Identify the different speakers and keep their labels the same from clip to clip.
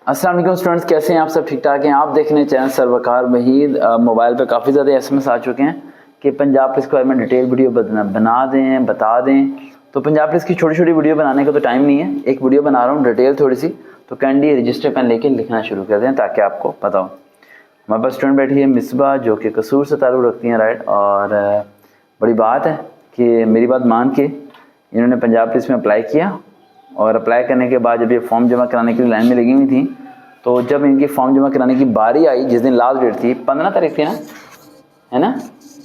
Speaker 1: अस्सलाम वालेकुम स्टूडेंट्स, कैसे हैं आप? सब ठीक ठाक हैं? आप देख रहे हैं चैनल सर वकार वहीद। मोबाइल पे काफ़ी ज़्यादा एसएमएस आ चुके हैं कि पंजाब पुलिस के बारे में डिटेल वीडियो बना दें, बता दें। तो पंजाब पुलिस की छोटी छोटी वीडियो बनाने का तो टाइम नहीं है, एक वीडियो बना रहा हूँ डिटेल थोड़ी सी। तो कैंडी रजिस्टर पेन लेके लिखना शुरू कर दें ताकि आपको पता हो। हमारे पास स्टूडेंट बैठी है मिसबा, जो कि कसूर से ताल्लुक़ रखती हैं, राइट। और बड़ी बात है कि मेरी बात मान के इन्होंने पंजाब पुलिस में अप्लाई किया, और अप्लाई करने के बाद जब ये फॉर्म जमा कराने के लिए लाइन में लगी हुई थी, तो जब इनकी फॉर्म जमा कराने की बारी आई, जिस दिन लास्ट डेट थी 15 तारीख थी ना, है ना,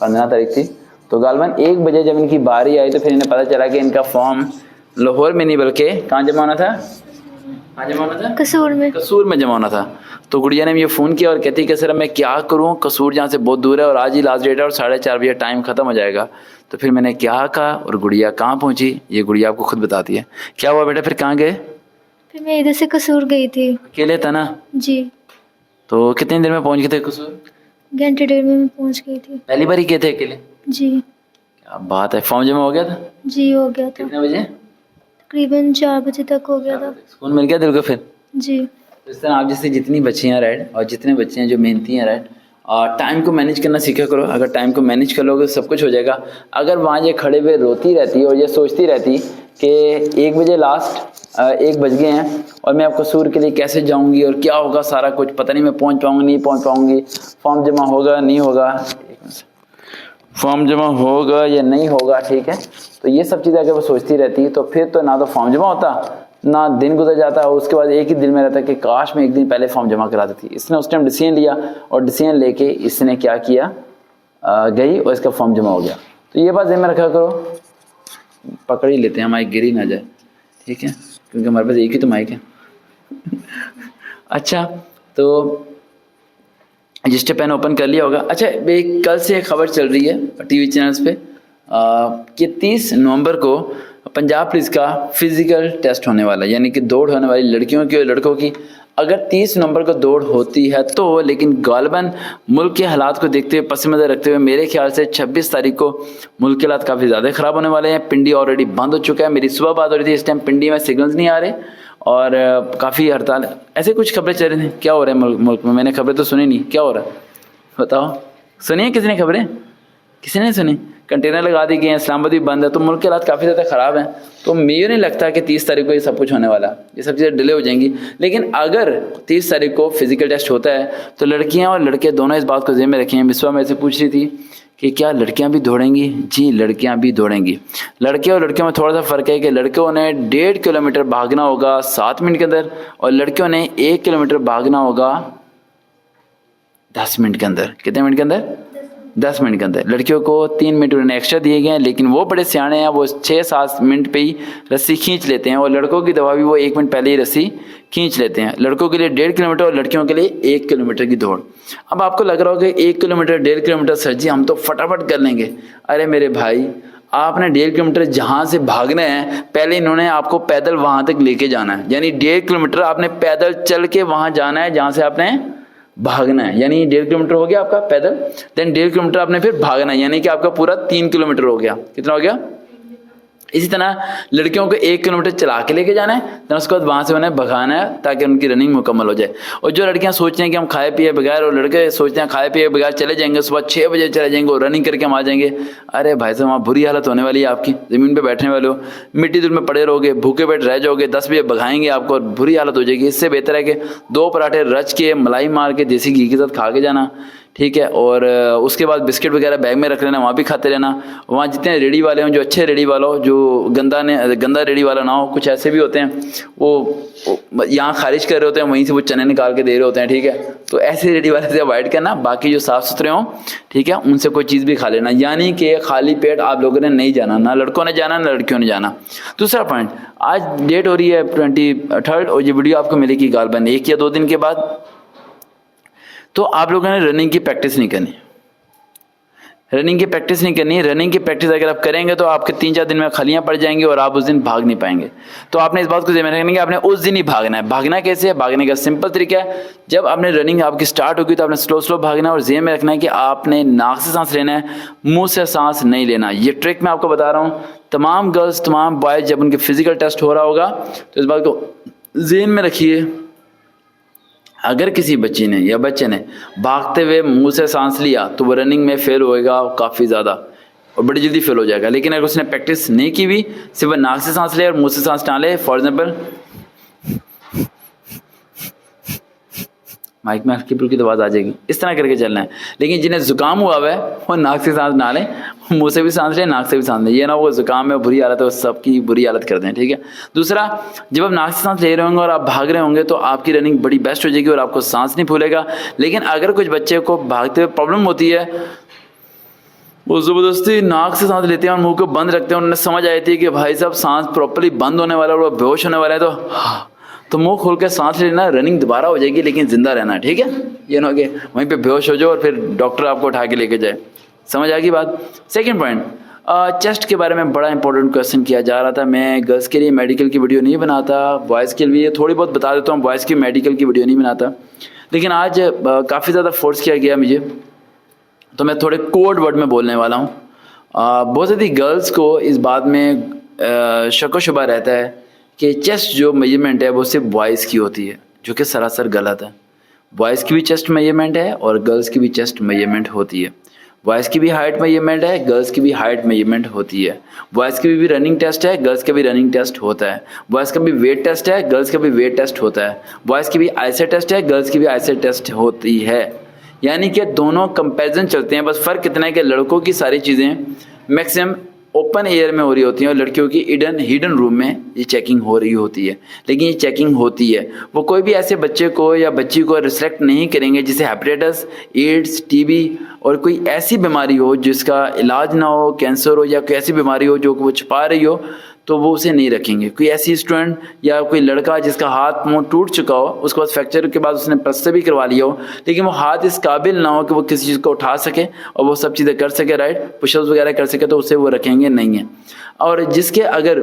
Speaker 1: 15 तारीख थी। तो गालबन 1 बजे जब इनकी बारी आई तो फिर इन्हें पता चला कि इनका फॉर्म लाहौर में नहीं बल्कि कहाँ जमा होना था? कहाँ जमा होना था? कसूर में जमा होना था। तो गुड़िया ने ये फ़ोन किया और कहती कि सर मैं क्या करूँ, कसूर जहाँ से बहुत दूर है और आज ही लास्ट डेट है और 4:30 बजे टाइम ख़त्म हो जाएगा। तो फिर मैंने क्या कहा और गुड़िया कहाँ पहुँची, ये गुड़िया आपको खुद बताती है। क्या हुआ बेटा, फिर कहाँ गए?
Speaker 2: फिर मैं इधर से कसूर गई थी।
Speaker 1: अकेले था ना
Speaker 2: जी।
Speaker 1: तो कितनी देर में पहुँच गए थे कसूर?
Speaker 2: घंटे डेढ़ में मैं पहुंच गई थी।
Speaker 1: पहली बार ही गए थे अकेले?
Speaker 2: जी।
Speaker 1: क्या बात है। फॉर्म जमा हो गया था?
Speaker 2: जी हो गया था।
Speaker 1: कितने बजे?
Speaker 2: तकरीबन 4 बजे तक हो गया था।
Speaker 1: स्कूल मिल गया दिल को फिर?
Speaker 2: जी।
Speaker 1: तो इस तरह आप जैसे जितनी बच्ची हैं, राइट, और जितने बच्चे हैं जो मेहनती हैं, राइट, टाइम को मैनेज करना सीखा करो। अगर टाइम को मैनेज कर लोगे तो सब कुछ हो जाएगा। अगर वहाँ ये खड़े हुए रोती रहती और ये सोचती रहती कि 1 बजे लास्ट 1 बज गए हैं और मैं अब कसूर के लिए कैसे जाऊंगी और क्या होगा, सारा कुछ पता नहीं, मैं पहुंच पाऊंगी नहीं पहुंच पाऊंगी, फॉर्म जमा होगा नहीं होगा, फॉर्म जमा होगा या नहीं होगा, ठीक है। तो ये सब चीज़ें अगर वो सोचती रहती तो फिर तो ना तो फॉर्म जमा होता, ना दिन गुजर जाता, और उसके बाद एक ही दिल में रहता कि काश मैं एक दिन पहले फॉर्म जमा करा देती। इसने उस टाइम डिसीजन लिया और डिसीजन लेके इसने क्या किया, गई और इसका फॉर्म जमा हो गया। तो ये बात ध्यान में रखा करो। पकड़ ही लेते हैं, हमारी गिरी ना जाए, ठीक है, क्योंकि हमारे पास एक ही तो माइक है। अच्छा, तो रजिस्टर पेन ओपन कर लिया होगा। अच्छा, कल से एक खबर चल रही है टीवी चैनल्स पे कि 30 नवंबर को पंजाब पुलिस का फिजिकल टेस्ट होने वाला है, यानी कि दौड़ होने वाली लड़कियों की और लड़कों की। अगर 30 नवंबर को दौड़ होती है तो, लेकिन गालिबन मुल्क के हालात को देखते हुए, पस मंज़र रखते हुए, मेरे ख्याल से 26 तारीख को मुल्क के हालात काफ़ी ज़्यादा ख़राब होने वाले हैं। पिंडी ऑलरेडी बंद हो चुका है। मेरी सुबह बात हो रही थी, इस टाइम पिंडी में सिग्नल्स नहीं आ रहे और काफ़ी हड़ताल, ऐसे कुछ खबरें चल रही थी। क्या हो रहा है मुल्क में? मैंने खबरें तो सुनी नहीं, क्या हो रहा है बताओ? सुनिए किसी ने खबरें? किसी ने सुनी? कंटेनर लगा दी गए हैं, इस्लामाबाद भी बंद है, तो मुल्क के हालात काफ़ी ज़्यादा ख़राब हैं। तो मुझे नहीं लगता कि 30 तारीख को ये सब कुछ होने वाला, ये सब चीज़ें डिले हो जाएंगी। लेकिन अगर 30 तारीख को फिजिकल टेस्ट होता है तो लड़कियां और लड़के दोनों इस बात को ज़हन में रखें। मिसवा मेरे से पूछ रही थी कि क्या लड़कियां भी दौड़ेंगी? जी, लड़कियां भी दौड़ेंगी। लड़के और लड़कियों में थोड़ा सा फ़र्क है कि लड़कों ने 1.5 किलोमीटर भागना होगा 7 मिनट के अंदर, और लड़कियों ने 1 किलोमीटर भागना होगा 10 मिनट के अंदर। कितने मिनट के अंदर? 10 मिनट के अंदर। लड़कियों को 3 मिनट उन्हें एक्स्ट्रा दिए गए हैं, लेकिन वो बड़े सियाने हैं, वो 6-7 मिनट पे ही रस्सी खींच लेते हैं, और लड़कों की दवा भी वो 1 मिनट पहले ही रस्सी खींच लेते हैं। लड़कों के लिए 1.5 किलोमीटर और लड़कियों के लिए 1 किलोमीटर की दौड़। अब आपको लग रहा होगा 1 किलोमीटर 1.5 किलोमीटर सर जी हम तो फटाफट कर लेंगे। अरे मेरे भाई, आपने 1.5 किलोमीटर जहाँ से भागना है, पहले इन्होंने आपको पैदल वहाँ तक लेके जाना है, यानी 1.5 किलोमीटर आपने पैदल चल के वहाँ जाना है जहाँ से आपने भागना है, यानी 1.5 किलोमीटर हो गया आपका पैदल। देन 1.5 किलोमीटर आपने फिर भागना है, यानी कि आपका पूरा 3 किलोमीटर हो गया। कितना हो गया? इसी तरह लड़कियों को 1 किलोमीटर चला के लेके जाना है, तो उसके बाद वहाँ से उन्हें भगाना है ताकि उनकी रनिंग मुकम्मल हो जाए। और जो लड़कियाँ सोचते हैं कि हम खाए पिए बगैर, और लड़के सोचते हैं खाए पिए बगैर चले जाएंगे, सुबह 6 बजे चले जाएंगे और रनिंग करके हम आ जाएंगे। अरे भाई साहब, वहाँ बुरी हालत होने वाली है आपकी। ज़मीन पर बैठने वाले हो, मिट्टी धूल में पड़े रहोगे, भूखे पेट रह जाओगे, 10 बजे भगाएंगे आपको और बुरी हालत हो जाएगी। इससे बेहतर है कि 2 पराठे रच के मलाई मार के देसी घी के साथ खा के जाना, ठीक है। और उसके बाद बिस्किट वगैरह बैग में रख लेना, वहाँ भी खाते रहना। वहाँ जितने रेडी वाले हों, जो अच्छे रेडी वाला हो, जो गंदा रेडी वाला ना हो, कुछ ऐसे भी होते हैं वो यहाँ खारिज कर रहे होते हैं, वहीं से वो चने निकाल के दे रहे होते हैं, ठीक है। तो ऐसे रेडी वाले से अवॉइड करना। बाकी जो साफ़ सुथरे हों, ठीक है, उनसे कोई चीज़ भी खा लेना, यानी कि खाली पेट आप लोगों ने नहीं जाना, ना लड़कों ने जाना ना लड़कियों ने जाना। दूसरा पॉइंट, आज डेट हो रही है 23 और ये वीडियो आपको मिलेगी गालबन 1 या 2 दिन के बाद। तो आप लोगों ने रनिंग की प्रैक्टिस नहीं करनी, रनिंग की प्रैक्टिस नहीं करनी है। रनिंग की प्रैक्टिस अगर आप करेंगे तो आपके 3-4 दिन में खलियां पड़ जाएंगी और आप उस दिन भाग नहीं पाएंगे। तो आपने इस बात को ध्यान में रखना कि आपने उस दिन ही भागना है। भागना कैसे है? भागने का सिंपल तरीका है, जब आपने रनिंग आपकी स्टार्ट होगी तो आपने स्लो भागना है, और ज़हन में रखना है कि आपने नाक से सांस लेना है, मुंह से सांस नहीं लेना। ये ट्रिक मैं आपको बता रहा हूँ। तमाम गर्ल्स, तमाम बॉयज़ जब उनके फिजिकल टेस्ट हो रहा होगा तो इस बात को ज़हन में रखिए अगर किसी बच्ची ने या बच्चे ने भागते हुए मुंह से सांस लिया तो वो रनिंग में फेल होएगा काफ़ी ज़्यादा और बड़ी जल्दी फेल हो जाएगा। लेकिन अगर उसने प्रैक्टिस नहीं की हुई, सिर्फ नाक से सांस ले और मुंह से सांस ना ले, फॉर एग्जाम्पल माइक में हल्की फुल्की तो आवाज़ आ जाएगी, इस तरह करके चलना है। लेकिन जिन्हें जुकाम हुआ हुआ है वो नाक से सांस ना लें, मुंह से भी सांस लें, नाक से भी सांस लें। ये ना वो जुकाम है बुरी हालत है, वो सबकी बुरी हालत कर दें, ठीक है। दूसरा, जब आप नाक से सांस ले रहे होंगे और आप भाग रहे होंगे तो आपकी रनिंग बड़ी बेस्ट हो जाएगी और आपको सांस नहीं फूलेगा। लेकिन अगर कुछ बच्चे को भागते हुए प्रॉब्लम होती है, वो ज़बरदस्ती नाक से सांस लेते हैं और मुंह को बंद रखते हैं, उन्हें समझ आई थी कि भाई साहब सांस प्रॉपर्ली बंद होने वाला है और वो बेहोश होने वाला है, तो मुंह खोल के सांस लेना, रनिंग दोबारा हो जाएगी लेकिन जिंदा रहना, ठीक है। ये ना कि वहीं पे बेहोश हो जाओ और फिर डॉक्टर आपको उठा के लेके जाए। समझ आ गई बात। सेकंड पॉइंट, चेस्ट के बारे में बड़ा इंपॉर्टेंट क्वेश्चन किया जा रहा था। मैं गर्ल्स के लिए मेडिकल की वीडियो नहीं बनाता, बॉयज़ के लिए थोड़ी बहुत बता देता हूँ, बॉयज़ की मेडिकल की वीडियो नहीं बनाता। लेकिन आज काफ़ी ज़्यादा फोर्स किया गया मुझे, तो मैं थोड़े कोड वर्ड में बोलने वाला हूँ। बहुत सारी गर्ल्स को इस बात में शक व शुबा रहता है कि चेस्ट जो मेजरमेंट है वो सिर्फ बॉयज़ की होती है, जो कि सरासर गलत है। बॉयज़ की भी चेस्ट मेजरमेंट है और गर्ल्स की भी चेस्ट मेजरमेंट होती है। बॉयज़ की भी हाइट मेजरमेंट है, गर्ल्स की भी हाइट मेजरमेंट होती है। बॉयज़ की भी रनिंग टेस्ट है, गर्ल्स का भी रनिंग टेस्ट होता है। बॉयज़ का भी वेट टेस्ट है, गर्ल्स का भी वेट टेस्ट होता है। बॉयज़ की भी आईसेट टेस्ट है, गर्ल्स की भी आईसेट टेस्ट होती है। यानी कि दोनों कंपैरिजन चलते हैं, बस फ़र्क इतना है कि लड़कों की सारी चीज़ें मैक्सिमम ओपन एयर में हो रही होती हैं और लड़कियों की हिडन रूम में ये चेकिंग हो रही होती है। लेकिन ये चेकिंग होती है, वो कोई भी ऐसे बच्चे को या बच्ची को रिस्ट्रिक्ट नहीं करेंगे जिसे हेपेटाइटिस, एड्स, टीबी और कोई ऐसी बीमारी हो जिसका इलाज ना हो, कैंसर हो या कोई ऐसी बीमारी हो जो वो छुपा रही हो, तो वो उसे नहीं रखेंगे। कोई ऐसी स्टूडेंट या कोई लड़का जिसका हाथ मुंह टूट चुका हो, उसके बाद फ्रैक्चर के बाद उसने प्लास्टर भी करवा लिया हो, लेकिन वो हाथ इस काबिल ना हो कि वो किसी चीज़ को उठा सके और वो सब चीज़ें कर सके, राइट, पुशअप्स वगैरह कर सके, तो उसे वो रखेंगे नहीं है। और जिसके अगर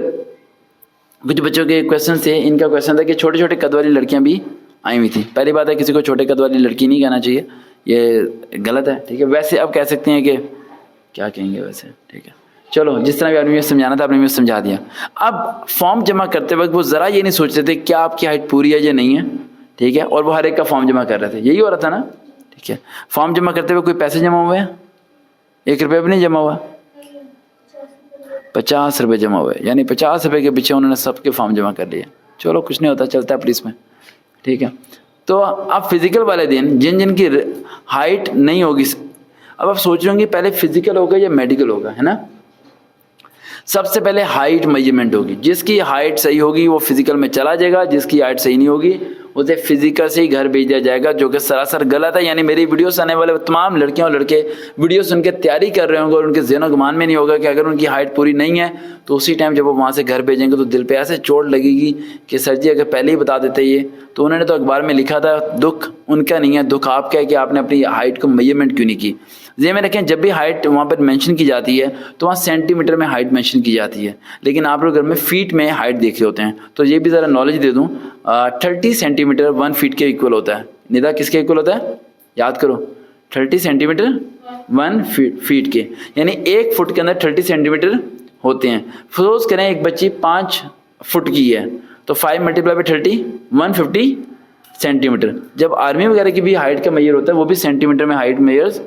Speaker 1: कुछ बच्चों के क्वेश्चन थे, इनका क्वेश्चन था कि छोटे छोटे कद वाली लड़कियाँ भी आई हुई थी। पहली बात है, किसी को छोटे कद वाली लड़की नहीं कहना चाहिए, ये गलत है, ठीक है। वैसे अब कह सकते हैं कि क्या कहेंगे वैसे, ठीक है। चलो, जिस तरह भी आपने मुझे समझाना था आपने मुझे समझा दिया। अब फॉर्म जमा करते वक्त वो ज़रा ये नहीं सोच रहे थे क्या आपकी हाइट पूरी है या नहीं है, ठीक है, और वो हर एक का फॉर्म जमा कर रहे थे, यही हो रहा था ना, ठीक है। फॉर्म जमा करते हुए कोई पैसे जमा हुए हैं? 1 रुपया भी नहीं जमा हुआ, 50 रुपये जमा हुए, यानी 50 रुपये के पीछे उन्होंने सबके फॉर्म जमा कर लिए। चलो, कुछ नहीं होता, चलता है पुलिस में, ठीक है। तो अब फिजिकल वाले दिन जिन जिन की हाइट नहीं होगी, अब आप सोच रहे होंगे पहले फिजिकल होगा या मेडिकल होगा, है ना। सबसे पहले हाइट मेजरमेंट होगी, जिसकी हाइट सही होगी वो फिजिकल में चला जाएगा, जिसकी हाइट सही नहीं होगी उसे फिजिकल से ही घर भेज दिया जाएगा, जो कि सरासर गलत है। यानी मेरी वीडियो से आने वाले तमाम लड़कियां और लड़के वीडियो सुन के तैयारी कर रहे होंगे और उनके ज़हन गुमान में नहीं होगा कि अगर उनकी हाइट पूरी नहीं है तो उसी टाइम जब वो वहाँ से घर भेजेंगे तो दिल पे ऐसे चोट लगेगी कि सर जी अगर पहले ही बता देते ये, तो उन्होंने तो अखबार में लिखा था, दुख उनका नहीं है, दुख आपका है कि आपने अपनी हाइट को मेजरमेंट क्यों नहीं की। ये में रखें, जब भी हाइट वहाँ पर मेंशन की जाती है तो वहाँ सेंटीमीटर में हाइट मेंशन की जाती है, लेकिन आप लोग घर में फीट में हाइट देख रहे होते हैं। तो ये भी ज़रा नॉलेज दे दूँ, 30 सेंटीमीटर 1 फीट के इक्वल होता है। निदा किसके इक्वल होता है, याद करो, 30 सेंटीमीटर 1 फीट के, यानी 1 फुट के अंदर 30 सेंटीमीटर होते हैं। सपोज करें एक बच्ची 5 फुट की है तो 5 मल्टीप्लाई बाई 30 150 सेंटीमीटर। जब आर्मी वगैरह की भी हाइट का मेजर होता है वो भी सेंटीमीटर में हाइट मेजर्स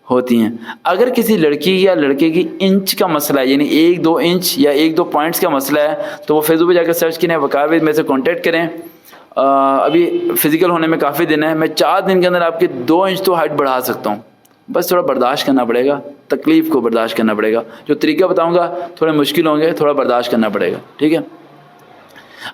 Speaker 1: होती हैं। अगर किसी लड़की या लड़के की इंच का मसला है, यानी 1-2 इंच या 1-2 पॉइंट्स का मसला है, तो वो फेसबुक पे जाकर सर्च करें, वकार में से कांटेक्ट करें। अभी फिजिकल होने में काफ़ी दिन है, मैं 4 दिन के अंदर आपकी 2 इंच तो हाइट बढ़ा सकता हूँ। बस थोड़ा बर्दाश्त करना पड़ेगा, तकलीफ़ को बर्दाश्त करना पड़ेगा। जो तरीका बताऊँगा थोड़े मुश्किल होंगे, थोड़ा बर्दाश्त करना पड़ेगा, ठीक है।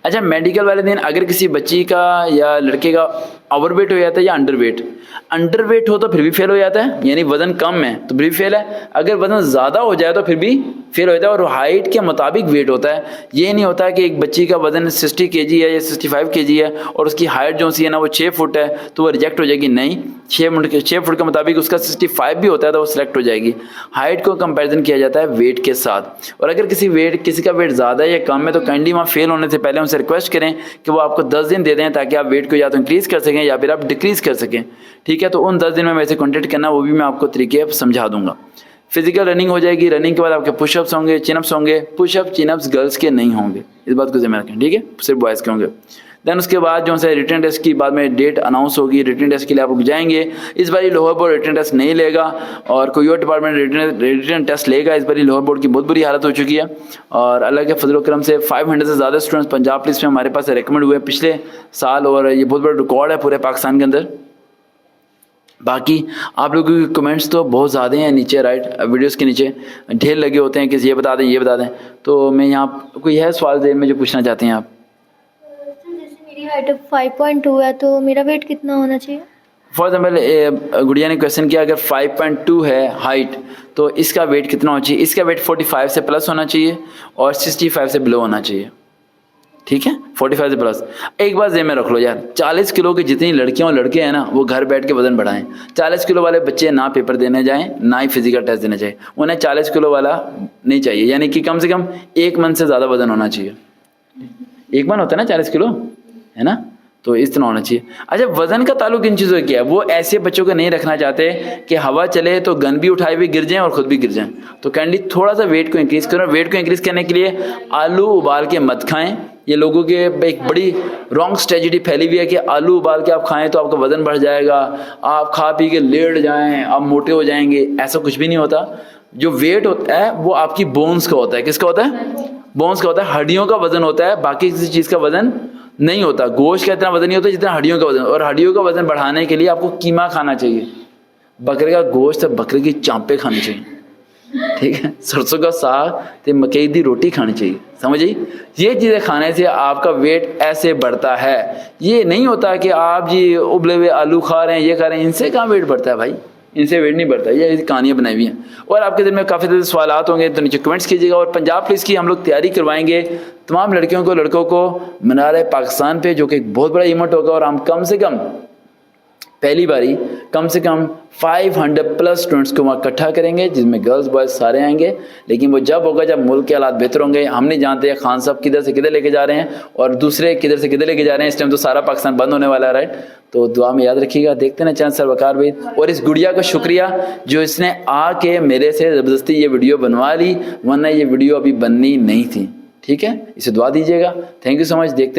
Speaker 1: अच्छा, मेडिकल वाले दिन अगर किसी बच्ची का या लड़के का ओवरवेट हो जाता है या अंडरवेट हो तो फिर भी फेल हो जाता है, यानी वजन कम है तो फिर भी फेल है। अगर वजन ज़्यादा हो जाए तो फिर भी फेल हो जाता है, और हाइट के मुताबिक वेट होता है। ये नहीं होता कि एक बच्ची का वजन 60 kg है या 65 kg है और उसकी हाइट जो सी है ना वो 6 फुट है तो वो रिजेक्ट हो जाएगी। नहीं, 6 फुट के मुताबिक उसका 65 भी होता है तो वो सिलेक्ट हो जाएगी। हाइट को कंपेरिजन किया जाता है वेट के साथ, और अगर किसी का वेट ज़्यादा है या कम है तो काइंडली वहाँ फेल होने से पहले उनसे रिक्वेस्ट करें कि वो आपको 10 दिन दे दें ताकि आप वेट को या तो इंक्रीज़ कर सकें या फिर आप डिक्रीज़ कर सकें, ठीक है। तो उन 10 दिन में वैसे कॉन्टेक्ट करना, वो भी मैं आपको तरीके समझा दूंगा। फिजिकल रनिंग हो जाएगी, रनिंग के बाद आपके पुशअप्स होंगे, चिनअप्स होंगे। पुशअप चिनअप्स गर्ल्स के नहीं होंगे, इस बात को ध्यान रखें, ठीक है, सिर्फ बॉयज़ के होंगे। देन उसके बाद जो है रिटर्न टेस्ट की बाद में डेट अनाउंस होगी, रिटर्न टेस्ट के लिए आप लोग जाएंगे। इस बार लाहौर बोर्ड रिटर्न टेस्ट नहीं लेगा और कोई और डिपार्टमेंट रिटर्न टेस्ट लेगा। इस बार लाहौर बोर्ड की बहुत बुरी हालत हो चुकी है और अल्लाह के फजल करम से 500 से ज़्यादा स्टूडेंट्स पंजाब पुलिस में हमारे पास रिकमेंड हुए पिछले साल और ये बहुत बड़ा रिकॉर्ड है पूरे पाकिस्तान के अंदर। बाकी आप लोगों के कमेंट्स तो बहुत ज़्यादा हैं नीचे, राइट, वीडियोस के नीचे ढेर लगे होते हैं कि ये बता दें ये बता दें। तो मैं यहाँ कोई है सवाल देर में जो पूछना चाहते हैं आप?
Speaker 2: जैसे मेरी हाइट 5.2 है तो मेरा वेट कितना होना चाहिए?
Speaker 1: फॉर एग्जाम्पल गुड़िया ने क्वेश्चन किया अगर 5.2 है हाइट तो इसका वेट कितना होना चाहिए? इसका वेट 45 से प्लस होना चाहिए और 65 से बिलो होना चाहिए। ठीक है, 45 से प्लस। एक बात ज़हन में रख लो यार, 40 किलो की जितनी लड़कियां और लड़के हैं ना वो घर बैठ के वजन बढ़ाएं। 40 किलो वाले बच्चे ना पेपर देने जाएं ना ही फिजिकल टेस्ट देने जाएं, उन्हें 40 किलो वाला नहीं चाहिए, यानी कि कम से कम 1 मन से ज़्यादा वजन होना चाहिए। 1 मन होता है ना 40 किलो, है ना, तो इस तरह होना चाहिए। अच्छा, वजन का ताल्लुक इन चीज़ों से क्या है? वो ऐसे बच्चों को नहीं रखना चाहते कि हवा चले तो गन भी उठाए हुए गिर जाएं और खुद भी गिर जाएं। तो कैंडी थोड़ा सा वेट को इंक्रीज़ करो। वेट को इंक्रीज़ करने के लिए आलू उबाल के मत खाएं। ये लोगों के एक बड़ी रॉन्ग स्ट्रेटजी फैली हुई है कि आलू उबाल के आप खाएं तो आपका वजन बढ़ जाएगा, आप खा पी के लेट जाएं, आप मोटे हो जाएंगे। ऐसा कुछ भी नहीं होता। जो वेट होता है वो आपकी बोन्स का होता है। किसका होता है? बोन्स का होता है, हड्डियों का वजन होता है, बाकी किसी चीज़ का वजन नहीं होता। गोश्त का इतना वजन नहीं होता जितना हड्डियों का वजन। और हड्डियों का वजन बढ़ाने के लिए आपको कीमा खाना चाहिए, बकरे का गोश्त, बकरे की चांपे खानी चाहिए, ठीक है, सरसों का साग ते मकई दी रोटी खानी चाहिए। समझिए, ये चीज़ें खाने से आपका वेट ऐसे बढ़ता है। ये नहीं होता कि आप जी उबले हुए आलू खा रहे हैं, ये खा रहे हैं, इनसे कहाँ वेट बढ़ता है भाई, इनसे वेट नहीं बढ़ता। ये कहानियाँ बनाई हुई हैं। और आपके दिल में काफ़ी ज़्यादा सवाल होंगे तो नीचे कमेंट्स कीजिएगा। और पंजाब पुलिस की हम लोग तैयारी करवाएंगे तमाम लड़कियों को लड़कों को मीनार पाकिस्तान पे, जो कि एक बहुत बड़ा इवेंट होगा। और हम कम से कम पहली बारी कम से कम 500 प्लस स्टूडेंट्स को वहाँ इकट्ठा करेंगे, जिसमें गर्ल्स बॉयज़ सारे आएंगे। लेकिन वो जब होगा जब मुल्क के हालात बेहतर होंगे। हम नहीं जानते खान साहब किधर से किधर लेके जा रहे हैं और दूसरे किधर से किधर लेके जा रहे हैं। इस टाइम तो सारा पाकिस्तान बंद होने वाला है, राइट। तो दुआ में याद रखिएगा। देखते ना चैनल सरवकार भाई। और इस गुड़िया का शुक्रिया जो इसने आके मेरे से ज़बरदस्ती ये वीडियो बनवा ली, वरना ये वीडियो अभी बननी नहीं थी। ठीक है, इसे दुआ दीजिएगा। Thank you so much. देखते